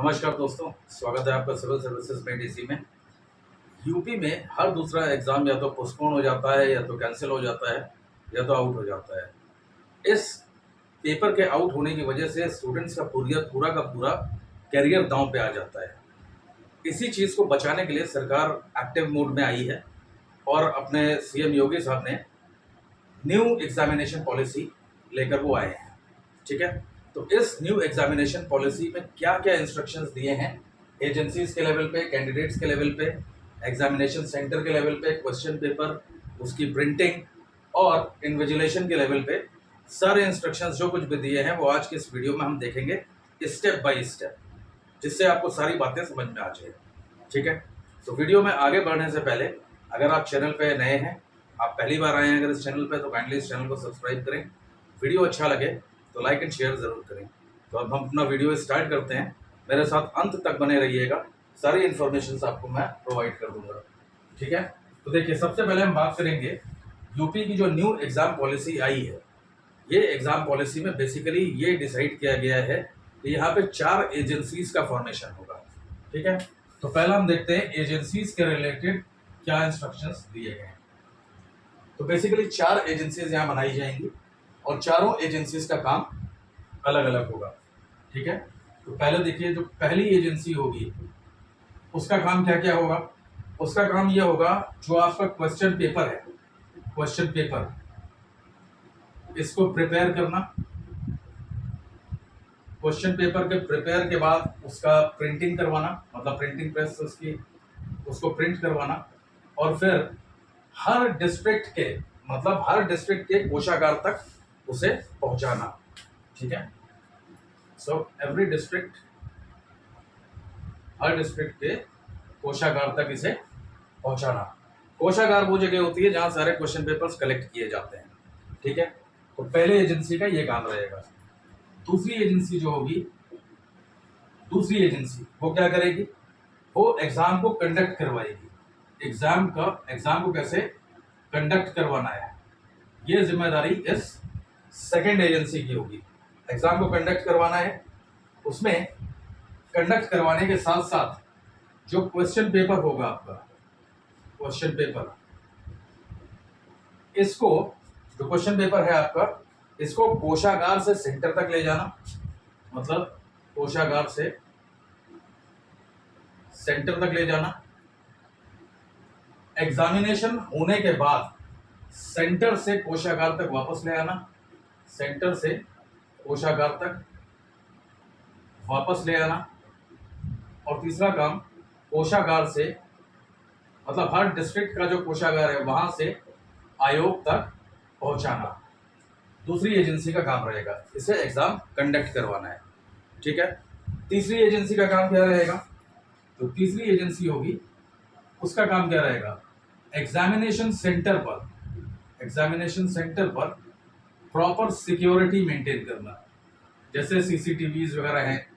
नमस्कार दोस्तों, स्वागत है आपका सिविल सर्विसेज में डीसी में। यूपी में हर दूसरा एग्ज़ाम या तो पोस्टपोन हो जाता है या तो कैंसिल हो जाता है या तो आउट हो जाता है। इस पेपर के आउट होने की वजह से स्टूडेंट्स का पूरा का पूरा करियर दांव पे आ जाता है। इसी चीज़ को बचाने के लिए सरकार एक्टिव मोड में आई है और अपने सीएम योगी साहब ने न्यू एग्जामिनेशन पॉलिसी लेकर वो आए हैं। ठीक है, तो इस न्यू एग्जामिनेशन पॉलिसी में क्या क्या इंस्ट्रक्शंस दिए हैं एजेंसीज के लेवल पे, कैंडिडेट्स के लेवल पे, एग्जामिनेशन सेंटर के लेवल पे, क्वेश्चन पेपर उसकी प्रिंटिंग और इन्विजिलेशन के लेवल पे सारे इंस्ट्रक्शंस जो कुछ भी दिए हैं वो आज के इस वीडियो में हम देखेंगे स्टेप बाय स्टेप, जिससे आपको सारी बातें समझ में आ जाए। ठीक है, तो वीडियो में आगे बढ़ने से पहले अगर आप चैनल पे नए हैं, आप पहली बार आए हैं अगर इस चैनल पे, तो काइंडली इस चैनल को सब्सक्राइब करें। वीडियो अच्छा लगे तो लाइक एंड शेयर ज़रूर करें। तो अब हम अपना वीडियो स्टार्ट करते हैं। मेरे साथ अंत तक बने रहिएगा, सारी इन्फॉर्मेशन आपको मैं प्रोवाइड कर दूंगा। ठीक है, तो देखिए सबसे पहले हम बात करेंगे यूपी की जो न्यू एग्ज़ाम पॉलिसी आई है। ये एग्ज़ाम पॉलिसी में बेसिकली ये डिसाइड किया गया है कि यहाँ पे 4 एजेंसीज का फॉर्मेशन होगा। ठीक है, तो पहला हम देखते हैं एजेंसीज के रिलेटेड क्या इंस्ट्रक्शंस दिए गए हैं। तो बेसिकली 4 एजेंसीज यहाँ बनाई जाएंगी और चारों एजेंसीज का काम अलग अलग होगा। ठीक है, तो पहले देखिए जो पहली एजेंसी होगी उसका काम क्या क्या होगा। उसका काम यह होगा जो आपका क्वेश्चन पेपर है, क्वेश्चन पेपर इसको प्रिपेयर करना। क्वेश्चन पेपर के प्रिपेयर के बाद उसका प्रिंटिंग करवाना, मतलब प्रिंटिंग प्रेस से उसको प्रिंट करवाना और फिर हर डिस्ट्रिक्ट के, मतलब हर डिस्ट्रिक्ट के कोषागार तक उसे पहुंचाना। ठीक है, सो एवरी डिस्ट्रिक्ट, हर डिस्ट्रिक्ट के कोषागार तक इसे पहुंचाना। कोषागार वो जगह होती है जहां सारे क्वेश्चन पेपर्स कलेक्ट किए जाते हैं। ठीक है, तो पहले एजेंसी का ये काम रहेगा। दूसरी एजेंसी जो होगी, दूसरी एजेंसी वो क्या करेगी, वो एग्जाम को कंडक्ट करवाएगी। एग्जाम को कैसे कंडक्ट करवाना है ये जिम्मेदारी इस सेकेंड एजेंसी की होगी। एग्जाम को कंडक्ट करवाना है, उसमें कंडक्ट करवाने के साथ साथ जो क्वेश्चन पेपर होगा आपका, क्वेश्चन पेपर, इसको जो क्वेश्चन पेपर है आपका, इसको कोषागार से सेंटर तक ले जाना, मतलब कोषागार से सेंटर तक ले जाना। एग्जामिनेशन होने के बाद सेंटर से कोषागार तक वापस ले आना, सेंटर से कोषागार तक वापस ले आना। और तीसरा काम कोषागार से, मतलब हर डिस्ट्रिक्ट का जो कोषागार है वहां से आयोग तक पहुंचाना दूसरी एजेंसी का काम रहेगा। इसे एग्जाम कंडक्ट करवाना है। ठीक है, तीसरी एजेंसी का काम क्या रहेगा, तो तीसरी एजेंसी होगी उसका काम क्या रहेगा, एग्जामिनेशन सेंटर पर, एग्जामिनेशन सेंटर पर प्रॉपर सिक्योरिटी मेंटेन करना। जैसे सीसीटीवीज वगैरह हैं,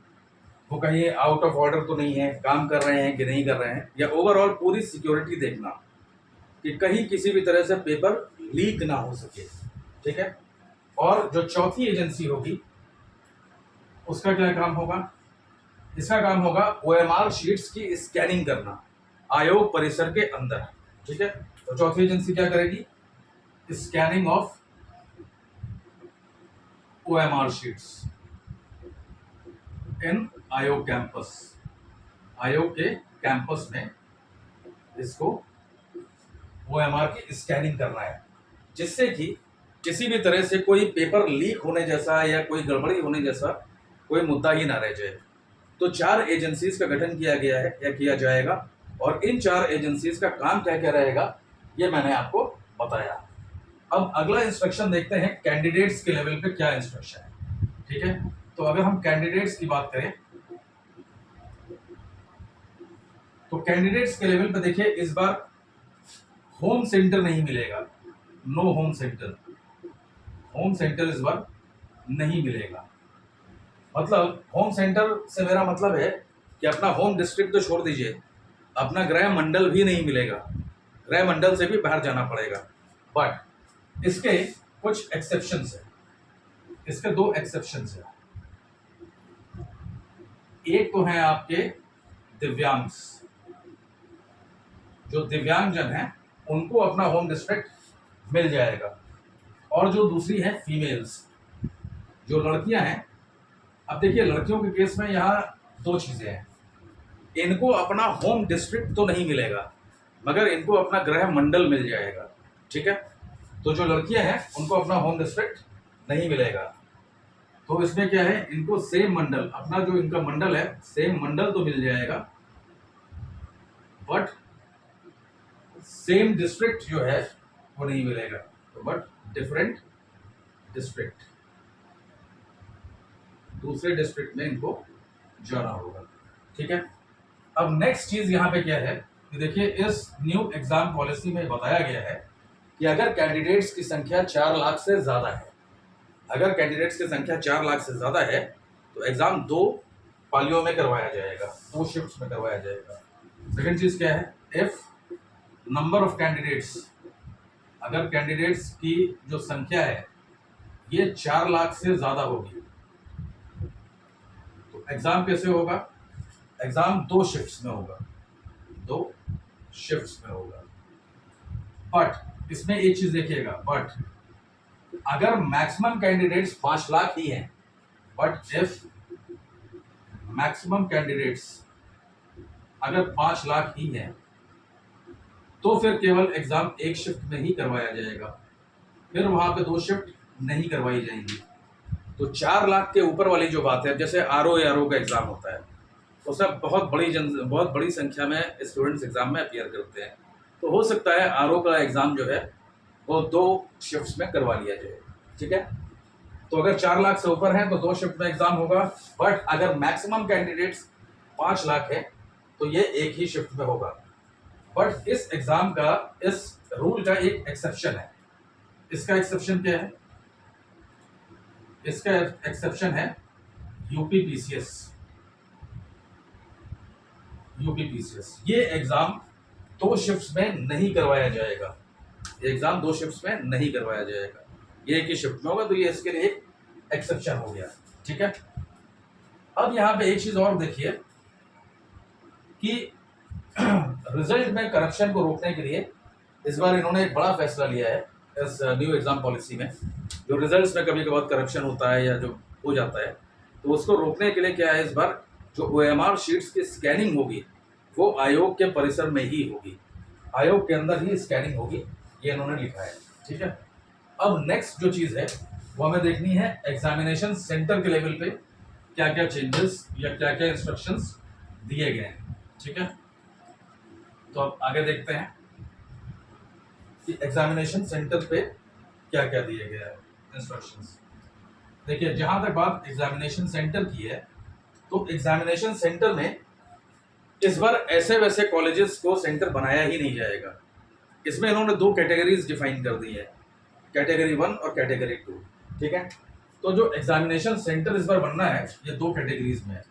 वो कहीं आउट ऑफ ऑर्डर तो नहीं है, काम कर रहे हैं कि नहीं कर रहे हैं, या ओवरऑल पूरी सिक्योरिटी देखना कि कहीं किसी भी तरह से पेपर लीक ना हो सके। ठीक है, और जो चौथी एजेंसी होगी उसका क्या काम होगा, इसका काम होगा ओएमआर शीट्स की स्कैनिंग करना आयोग परिसर के अंदर। ठीक है, तो चौथी एजेंसी क्या करेगी, स्कैनिंग ऑफ ओएमआर शीट्स इन आयोग कैंपस, आयोग के कैंपस में इसको ओएमआर की स्कैनिंग करना है, जिससे कि किसी भी तरह से कोई पेपर लीक होने जैसा या कोई गड़बड़ी होने जैसा कोई मुद्दा ही ना रह जाए। तो 4 एजेंसीज का गठन किया गया है या किया जाएगा, और इन 4 एजेंसीज का काम क्या क्या रहेगा ये मैंने आपको बताया। अब अगला इंस्ट्रक्शन देखते हैं कैंडिडेट्स के लेवल पे क्या इंस्ट्रक्शन है। ठीक है, तो अगर हम कैंडिडेट्स की बात करें तो कैंडिडेट्स के लेवल पे देखिए इस बार होम सेंटर नहीं मिलेगा, no home centre, home centre इस बार नहीं मिलेगा। मतलब होम सेंटर से मेरा मतलब है कि अपना होम डिस्ट्रिक्ट तो छोड़ दीजिए, अपना गृह मंडल भी नहीं मिलेगा, गृह मंडल से भी बाहर जाना पड़ेगा। बट इसके कुछ एक्सेप्शंस है, इसके 2 एक्सेप्शंस है। एक तो है आपके दिव्यांग, जो दिव्यांगजन हैं उनको अपना होम डिस्ट्रिक्ट मिल जाएगा, और जो दूसरी है फीमेल्स, जो लड़कियां हैं। अब देखिए लड़कियों के केस में यहाँ दो चीजें हैं, इनको अपना होम डिस्ट्रिक्ट तो नहीं मिलेगा, मगर इनको अपना गृह मंडल मिल जाएगा। ठीक है, तो जो लड़कियां हैं उनको अपना होम डिस्ट्रिक्ट नहीं मिलेगा। तो इसमें क्या है, इनको सेम मंडल, अपना जो इनका मंडल है सेम मंडल तो मिल जाएगा, बट सेम डिस्ट्रिक्ट जो है वो नहीं मिलेगा, तो बट डिफरेंट डिस्ट्रिक्ट, दूसरे डिस्ट्रिक्ट में इनको जाना होगा। ठीक है, अब नेक्स्ट चीज यहां पे क्या है कि देखिए इस न्यू एग्जाम पॉलिसी में बताया गया है कि अगर कैंडिडेट्स की संख्या 4 लाख से ज्यादा है, अगर कैंडिडेट्स की संख्या 4 लाख से ज्यादा है तो एग्जाम 2 पालियों में करवाया जाएगा, 2 शिफ्ट्स में करवाया जाएगा। सेकंड चीज क्या है, इफ नंबर ऑफ कैंडिडेट्स, अगर कैंडिडेट्स की जो संख्या है ये 4 लाख से ज्यादा होगी तो एग्जाम कैसे होगा, एग्जाम 2 शिफ्ट्स में होगा, 2 शिफ्ट्स में होगा। बट इसमें एक चीज देखिएगा, बट अगर मैक्सिमम कैंडिडेट्स 5 लाख ही हैं, बट इफ मैक्सिमम कैंडिडेट्स अगर 5 लाख ही हैं तो फिर केवल एग्जाम 1 शिफ्ट में ही करवाया जाएगा, फिर वहां पे 2 शिफ्ट नहीं करवाई जाएंगी। तो 4 लाख के ऊपर वाली जो बात है, जैसे आरओ का एग्जाम होता है उसमें बहुत बड़ी संख्या में स्टूडेंट्स एग्जाम में अपीयर करते हैं, तो हो सकता है आरओ का एग्जाम जो है वो 2 शिफ्ट्स में करवा लिया जाए। ठीक है, तो अगर 4 लाख से ऊपर है तो 2 शिफ्ट में एग्जाम होगा, बट अगर मैक्सिमम कैंडिडेट्स 5 लाख है तो ये 1 ही शिफ्ट में होगा। बट इस एग्जाम का, इस रूल का एक एक्सेप्शन है। इसका एक्सेप्शन क्या है, इसका एक्सेप्शन है यूपीपीसीएस। ये एग्जाम 2 शिफ्ट्स में नहीं करवाया जाएगा, ये एग्जाम 2 शिफ्ट्स में नहीं करवाया जाएगा, ये एक ही शिफ्ट में होगा, तो ये इसके लिए एक एक्सेप्शन हो गया। ठीक है, अब यहां पे एक चीज और देखिए कि रिजल्ट में करप्शन को रोकने के लिए इस बार इन्होंने एक बड़ा फैसला लिया है इस न्यू एग्जाम पॉलिसी में। जो रिजल्ट्स में कभी कभार करप्शन होता है या जो हो जाता है, तो उसको रोकने के लिए क्या है, इस बार जो OMR शीट्स की स्कैनिंग होगी वो आयोग के परिसर में ही होगी, आयोग के अंदर ही स्कैनिंग होगी, ये इन्होंने लिखा है। ठीक है, अब नेक्स्ट जो चीज़ है वो हमें देखनी है एग्जामिनेशन सेंटर के लेवल पे क्या क्या चेंजेस या क्या क्या इंस्ट्रक्शंस दिए गए हैं। ठीक है, तो अब आगे देखते हैं कि एग्जामिनेशन सेंटर पे क्या क्या दिए गए हैं इंस्ट्रक्शंस। देखिए जहां तक बात एग्जामिनेशन सेंटर की है, तो एग्जामिनेशन सेंटर में इस बार ऐसे वैसे कॉलेजेस को सेंटर बनाया ही नहीं जाएगा। इसमें इन्होंने 2 कैटेगरीज डिफाइन कर दी है, कैटेगरी 1 और कैटेगरी 2। ठीक है, तो जो एग्जामिनेशन सेंटर इस बार बनना है ये 2 कैटेगरीज में है।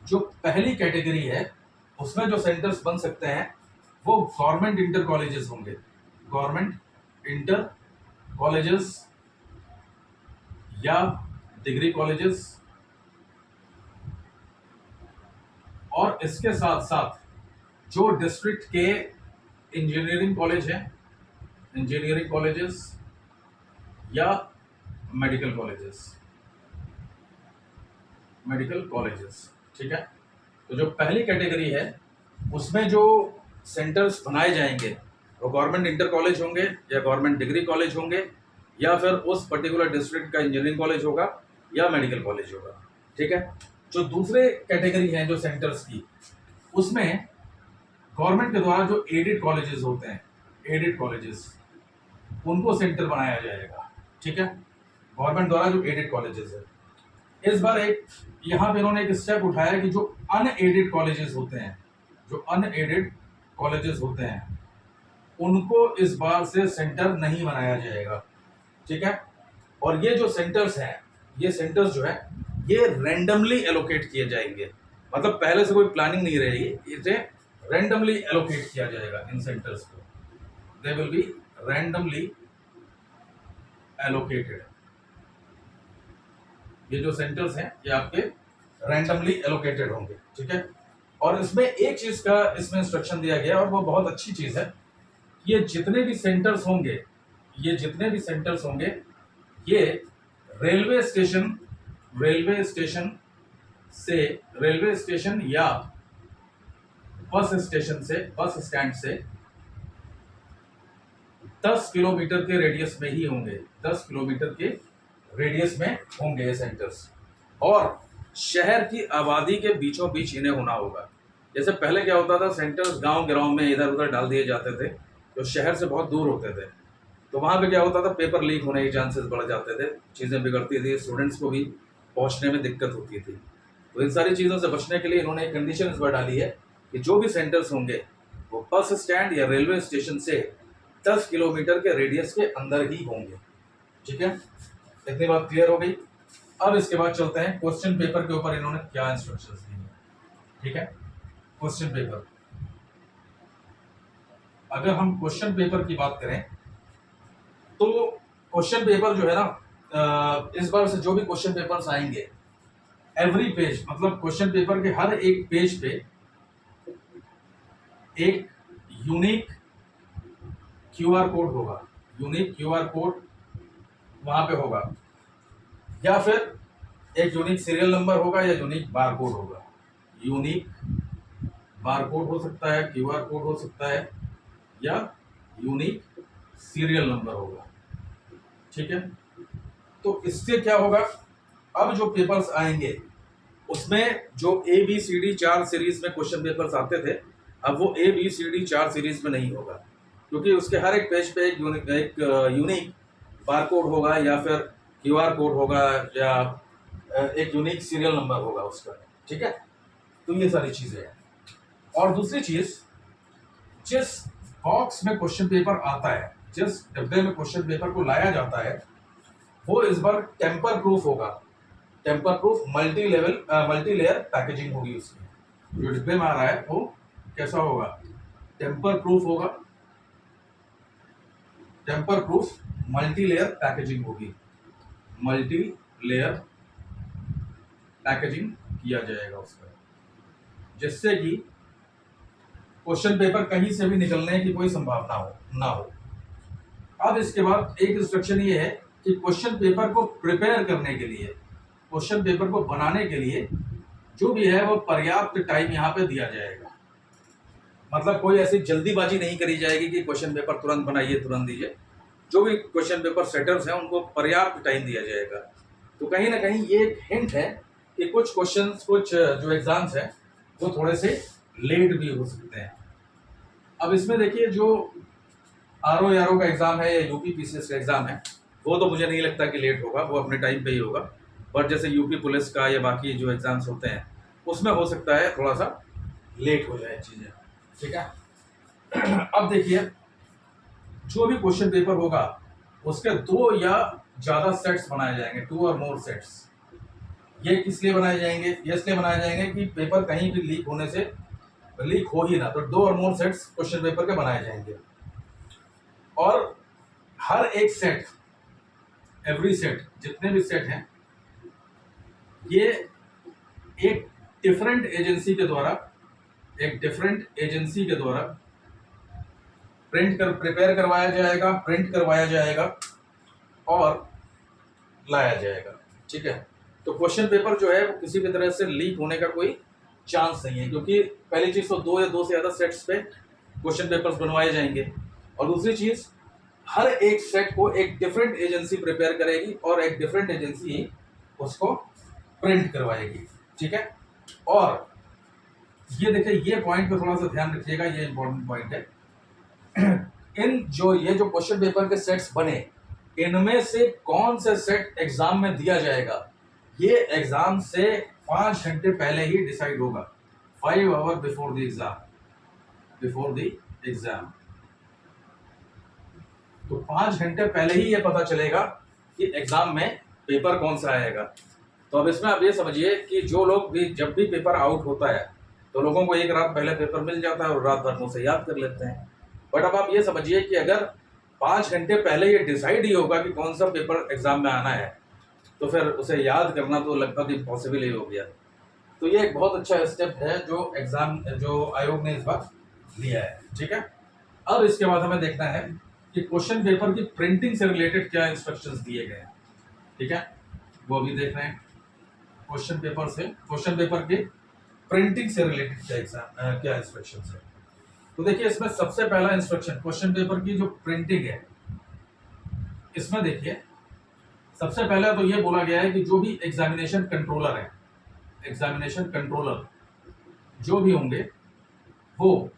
जो पहली कैटेगरी है उसमें जो सेंटर्स बन सकते हैं वो गवर्नमेंट इंटर कॉलेजेस होंगे, गवर्नमेंट इंटर कॉलेजेस या डिग्री कॉलेजेस, और इसके साथ साथ जो डिस्ट्रिक्ट के इंजीनियरिंग कॉलेज हैं, इंजीनियरिंग कॉलेजेस या मेडिकल कॉलेजेस, ठीक है। तो जो पहली कैटेगरी है उसमें जो सेंटर्स बनाए जाएंगे वो गवर्नमेंट इंटर कॉलेज होंगे या गवर्नमेंट डिग्री कॉलेज होंगे या फिर उस पर्टिकुलर डिस्ट्रिक्ट का इंजीनियरिंग कॉलेज होगा या मेडिकल कॉलेज होगा। ठीक है, जो दूसरे कैटेगरी हैं जो सेंटर्स की, उसमें गवर्नमेंट के द्वारा जो एडेड कॉलेजेस होते हैं, एडेड कॉलेजेस, उनको सेंटर बनाया जाएगा। ठीक है, गवर्नमेंट द्वारा जो एडेड कॉलेजेस है। इस बार एक यहाँ पे इन्होंने एक स्टेप उठाया कि जो अनएडेड कॉलेजेस होते हैं, जो अनएडेड कॉलेजेस होते हैं उनको इस बार से सेंटर नहीं बनाया जाएगा। ठीक है, और ये जो सेंटर्स हैं, ये सेंटर्स जो है ये रैंडमली एलोकेट किए जाएंगे, मतलब पहले से कोई प्लानिंग नहीं रहेगी, इसे रैंडमली एलोकेट किया जाएगा इन सेंटर्स को, they will be randomly allocated. ये जो सेंटर्स हैं ये आपके रैंडमली एलोकेटेड होंगे, ठीक है। और इसमें एक चीज का इसमें इंस्ट्रक्शन दिया गया और वो बहुत अच्छी चीज है, ये जितने भी सेंटर्स होंगे, ये जितने भी सेंटर्स होंगे, ये रेलवे स्टेशन रेलवे स्टेशन से रेलवे स्टेशन या बस स्टेशन से बस स्टैंड से 10 किलोमीटर के रेडियस में ही होंगे, 10 किलोमीटर के रेडियस में होंगे ये सेंटर्स। और शहर की आबादी के बीचों बीच इन्हें होना होगा। जैसे पहले क्या होता था, सेंटर्स गांव गिराव में इधर उधर डाल दिए जाते थे जो शहर से बहुत दूर होते थे, तो वहां पे क्या होता था, पेपर लीक होने के चांसेस बढ़ जाते थे, चीज़ें बिगड़ती थी, स्टूडेंट्स को भी पहुंचने में दिक्कत होती थी। तो इन सारी चीज़ों से बचने के लिए इन्होंने एक कंडीशन इस बार डाली है कि जो भी सेंटर्स होंगे वो बस स्टैंड या रेलवे स्टेशन से 10 किलोमीटर के रेडियस के अंदर ही होंगे, ठीक है। इतनी बात क्लियर हो गई। अब इसके बाद चलते हैं क्वेश्चन पेपर के ऊपर इन्होंने क्या इंस्ट्रक्शंस दिए हैं, ठीक है। क्वेश्चन पेपर, अगर हम क्वेश्चन पेपर की बात करें तो क्वेश्चन पेपर जो है ना, इस बार से जो भी क्वेश्चन पेपर्स आएंगे, एवरी पेज मतलब क्वेश्चन पेपर के हर एक पेज पे एक यूनिक क्यूआर कोड होगा, यूनिक क्यूआर कोड वहां पे होगा, या फिर एक यूनिक सीरियल नंबर होगा या यूनिक बार कोड होगा। यूनिक बार कोड हो सकता है, क्यूआर कोड हो सकता है, या यूनिक सीरियल नंबर होगा, ठीक है। तो इससे क्या होगा, अब जो पेपर्स आएंगे उसमें जो ABCD 4 सीरीज में क्वेश्चन पेपर्स आते थे, अब वो ABCD 4 सीरीज में नहीं होगा, क्योंकि उसके हर एक पेज पे एक यूनिक बार कोड होगा या फिर क्यूआर कोड होगा या एक यूनिक सीरियल नंबर होगा उसका, ठीक है। तो ये सारी चीजें हैं। और दूसरी चीज, जिस बॉक्स में क्वेश्चन पेपर आता है, जिस डब्बे में क्वेश्चन पेपर को लाया जाता है, वो इस बार टेम्पर प्रूफ होगा। Tamper proof multi layer packaging होगी उसमें। जो डिब्बे में आ रहा है वो कैसा होगा, टेम्पर प्रूफ होगा, tamper proof multi layer packaging होगी, मल्टी लेयर पैकेजिंग किया जाएगा उसका, जिससे कि क्वेश्चन पेपर कहीं से भी निकलने की कोई संभावना ना हो। अब इसके बाद एक इंस्ट्रक्शन ये है कि क्वेश्चन पेपर को प्रिपेयर करने के लिए, क्वेश्चन पेपर को बनाने के लिए जो भी है वो पर्याप्त टाइम यहाँ पे दिया जाएगा। मतलब कोई ऐसी जल्दीबाजी नहीं करी जाएगी कि क्वेश्चन पेपर तुरंत बनाइए तुरंत दीजिए। जो भी क्वेश्चन पेपर सेटर्स हैं उनको पर्याप्त टाइम दिया जाएगा। तो कहीं ना कहीं ये एक हिंट है कि कुछ क्वेश्चंस, कुछ जो एग्जाम्स हैं वो थोड़े से लेट भी हो सकते हैं। अब इसमें देखिए, जो RO का एग्जाम है या यूपी PCS का एग्जाम है, वो तो मुझे नहीं लगता कि लेट होगा, वो अपने टाइम पे ही होगा। बट जैसे यूपी पुलिस का या बाकी जो एग्जाम्स होते हैं उसमें हो सकता है थोड़ा सा लेट हो जाए चीज़ें, ठीक है। अब देखिए, जो भी क्वेश्चन पेपर होगा उसके 2 या ज़्यादा सेट्स बनाए जाएंगे, 2 और मोर सेट्स। ये किस लिए बनाए जाएंगे, ये इसलिए बनाए जाएंगे कि पेपर कहीं भी लीक होने से, लीक हो ही ना, तो 2 और मोर सेट्स क्वेश्चन पेपर के बनाए जाएंगे। और हर एक सेट, एवरी सेट, जितने भी सेट हैं, ये एक डिफरेंट एजेंसी के द्वारा प्रिपेयर करवाया जाएगा, प्रिंट करवाया जाएगा और लाया जाएगा, ठीक है। तो क्वेश्चन पेपर जो है वो किसी भी तरह से लीक होने का कोई चांस नहीं है, क्योंकि पहली चीज तो 2 या 2 से ज़्यादा सेट्स पे क्वेश्चन पेपर्स बनवाए जाएंगे, और दूसरी चीज हर एक सेट को एक डिफरेंट एजेंसी प्रिपेयर करेगी और एक डिफरेंट एजेंसी उसको प्रिंट करवाएगी, ठीक है। और ये देखिए, ये पॉइंट पे थोड़ा सा ध्यान रखिएगा, ये इंपॉर्टेंट पॉइंट है। ये जो क्वेश्चन पेपर के सेट्स बने, इनमें से कौन सा सेट एग्जाम में दिया जाएगा, ये एग्जाम से 5 घंटे पहले ही डिसाइड होगा, 5 आवर बिफोर द एग्जाम। तो 5 घंटे पहले ही ये पता चलेगा कि एग्जाम में पेपर कौन सा आएगा। तो अब इसमें आप ये समझिए कि जो लोग भी, जब भी पेपर आउट होता है तो लोगों को एक रात पहले पेपर मिल जाता है और रात भर में उसे याद कर लेते हैं। बट अब आप ये समझिए कि अगर 5 घंटे पहले ये डिसाइड ही होगा कि कौन सा पेपर एग्जाम में आना है, तो फिर उसे याद करना तो लगभग इम्पॉसिबल ही हो गया। तो ये एक बहुत अच्छा स्टेप है जो आयोग ने इस बार लिया है, ठीक है। अब इसके बाद हमें देखना है कि क्वेश्चन पेपर की प्रिंटिंग से रिलेटेड क्या इंस्ट्रक्शंस दिए गए हैं, ठीक है, वो अभी देख रहे हैं। क्वेश्चन पेपर की प्रिंटिंग से रिलेटेड क्या इंस्ट्रक्शंस है। तो देखिए इसमें सबसे पहला इंस्ट्रक्शन क्वेश्चन पेपर की जो प्रिंटिंग है, इसमें देखिए सबसे पहला तो ये बोला गया है कि जो भी एग्जामिनेशन कंट्रोलर है, एग्जामिनेशन कंट्रोलर जो भी होंगे वो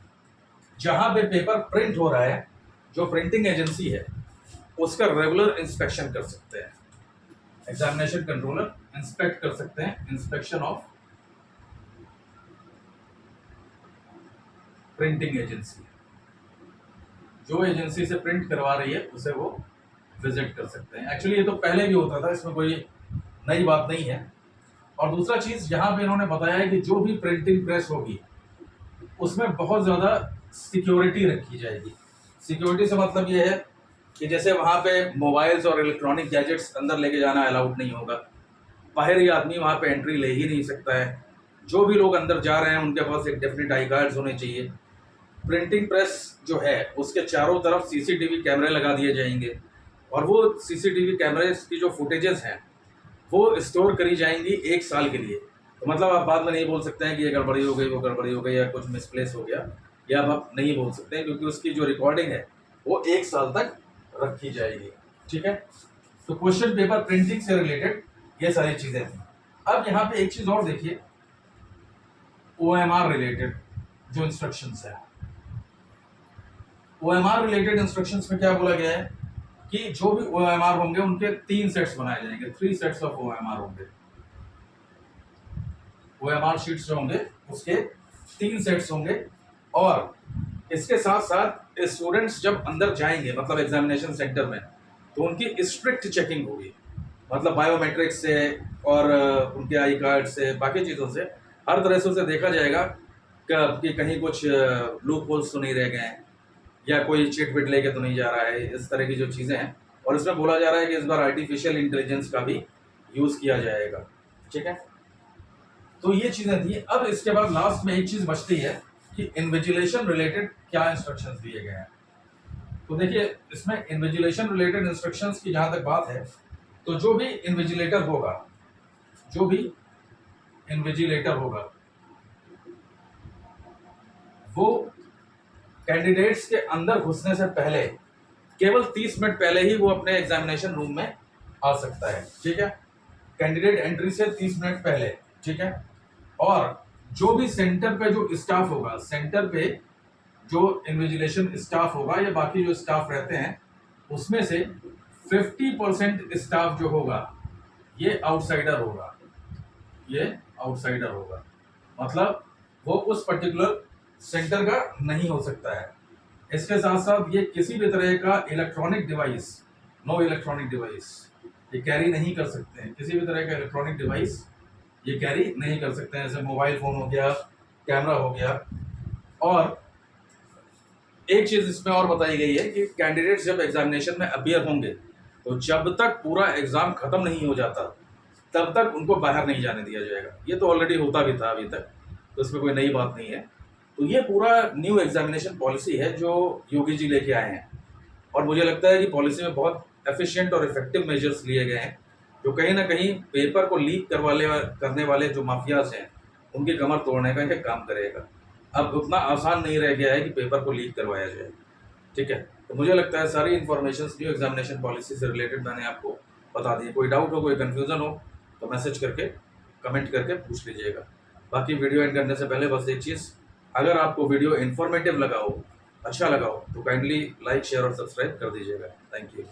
जहां पे पेपर प्रिंट हो रहा है, जो प्रिंटिंग एजेंसी है उसका रेगुलर इंस्पेक्शन कर सकते हैं। एग्जामिनेशन कंट्रोलर इंस्पेक्ट कर सकते हैं, इंस्पेक्शन ऑफ प्रिंटिंग एजेंसी, जो एजेंसी से प्रिंट करवा रही है उसे वो विजिट कर सकते हैं। एक्चुअली ये तो पहले भी होता था, इसमें कोई नई बात नहीं है। और दूसरा चीज यहाँ पे इन्होंने बताया है कि जो भी प्रिंटिंग प्रेस होगी उसमें बहुत ज्यादा सिक्योरिटी रखी जाएगी। सिक्योरिटी से मतलब ये है कि जैसे वहाँ पे मोबाइल्स और इलेक्ट्रॉनिक गैजेट्स अंदर लेके जाना अलाउड नहीं होगा, बाहरी आदमी वहाँ पे एंट्री ले ही नहीं सकता है। जो भी लोग अंदर जा रहे हैं उनके पास एक डेफिनेट आई कार्ड्स होने चाहिए। प्रिंटिंग प्रेस जो है उसके चारों तरफ सीसीटीवी कैमरे लगा दिए जाएंगे और वो सीसीटीवी कैमरे की जो फुटेजेस हैं वो स्टोर करी जाएंगी 1 साल के लिए। तो मतलब आप बाद में नहीं बोल सकते हैं कि ये गड़बड़ी हो गई, वो गड़बड़ी हो गई या कुछ मिसप्लेस हो गया, या आप नहीं बोल सकते हैं क्योंकि उसकी जो रिकॉर्डिंग है वो 1 साल तक रखी जाएगी, ठीक है। तो क्वेश्चन पेपर प्रिंटिंग से रिलेटेड ये सारी चीजें थी। अब यहाँ पे एक चीज और देखिए, OMR रिलेटेड जो इंस्ट्रक्शंस है, OMR रिलेटेड इंस्ट्रक्शंस में क्या बोला गया है कि जो भी OMR होंगे उनके 3 सेट्स बनाए जाएंगे, 3 सेट्स ऑफ OMR होंगे। OMR शीट्स जो होंगे उसके 3 सेट्स होंगे और इसके साथ साथ स्टूडेंट्स जब अंदर जाएंगे मतलब एग्जामिनेशन सेंटर में तो उनकी स्ट्रिक्ट चेकिंग होगी, मतलब बायोमेट्रिक्स से और उनके आई कार्ड से, बाकी चीज़ों से, हर तरह से उसे देखा जाएगा कि कहीं कुछ लूप होल्स तो नहीं रह गए हैं या कोई चिट विट लेके तो नहीं जा रहा है, इस तरह की जो चीज़ें हैं। और इसमें बोला जा रहा है कि इस बार आर्टिफिशियल इंटेलिजेंस का भी यूज़ किया जाएगा, ठीक है। तो ये चीज़ें थी। अब इसके बाद लास्ट में एक चीज़ बचती है कि इन्विजिलेशन रिलेटेड क्या इंस्ट्रक्शंस दिए गए हैं। तो देखिए इसमें इन्विजिलेशन रिलेटेड इंस्ट्रक्शंस की जहां तक बात है तो जो भी इन्विजिलेटर होगा, जो भी इन्विजिलेटर होगा वो कैंडिडेट्स के अंदर घुसने से पहले केवल 30 मिनट पहले ही वो अपने एग्जामिनेशन रूम में आ सकता है, ठीक है। कैंडिडेट एंट्री से 30 मिनट पहले, ठीक है। और जो भी सेंटर पे जो स्टाफ होगा, सेंटर पे जो इन्विजिलेशन स्टाफ होगा या बाकी जो स्टाफ रहते हैं उसमें से 50% स्टाफ जो होगा ये आउटसाइडर होगा, ये आउटसाइडर होगा, मतलब वो उस पर्टिकुलर सेंटर का नहीं हो सकता है। इसके साथ साथ ये किसी भी तरह का electronic device, no electronic device ये कैरी नहीं कर सकते हैं। किसी भी तरह का इलेक्ट्रॉनिक डिवाइस ये कैरी नहीं कर सकते हैं, जैसे मोबाइल फोन हो गया, कैमरा हो गया। और एक चीज इसमें और बताई गई है कि कैंडिडेट्स जब एग्जामिनेशन में अपीयर होंगे तो जब तक पूरा एग्जाम खत्म नहीं हो जाता तब तक उनको बाहर नहीं जाने दिया जाएगा। ये तो ऑलरेडी होता भी था अभी तक, तो इसमें कोई नई बात नहीं है। तो ये पूरा न्यू एग्जामिनेशन पॉलिसी है जो योगी जी लेके आए हैं और मुझे लगता है कि पॉलिसी में बहुत एफिशिएंट और इफेक्टिव मेजर्स लिए गए हैं जो कहीं ना कहीं पेपर को लीक करने वाले जो माफियाज हैं उनकी कमर तोड़ने का ये काम करेगा। अब उतना आसान नहीं रह गया है कि पेपर को लीक करवाया जाए, ठीक है। तो मुझे लगता है सारी इन्फॉर्मेशन न्यू एग्जामिनेशन पॉलिसी से रिलेटेड मैंने आपको बता दी। कोई डाउट हो, कोई कन्फ्यूजन हो तो मैसेज करके, कमेंट करके पूछ लीजिएगा। बाकी वीडियो एंड करने से पहले बस एक चीज़, अगर आपको वीडियो इन्फॉर्मेटिव लगा हो, अच्छा लगा हो तो काइंडली लाइक, शेयर और सब्सक्राइब कर दीजिएगा। Thank you.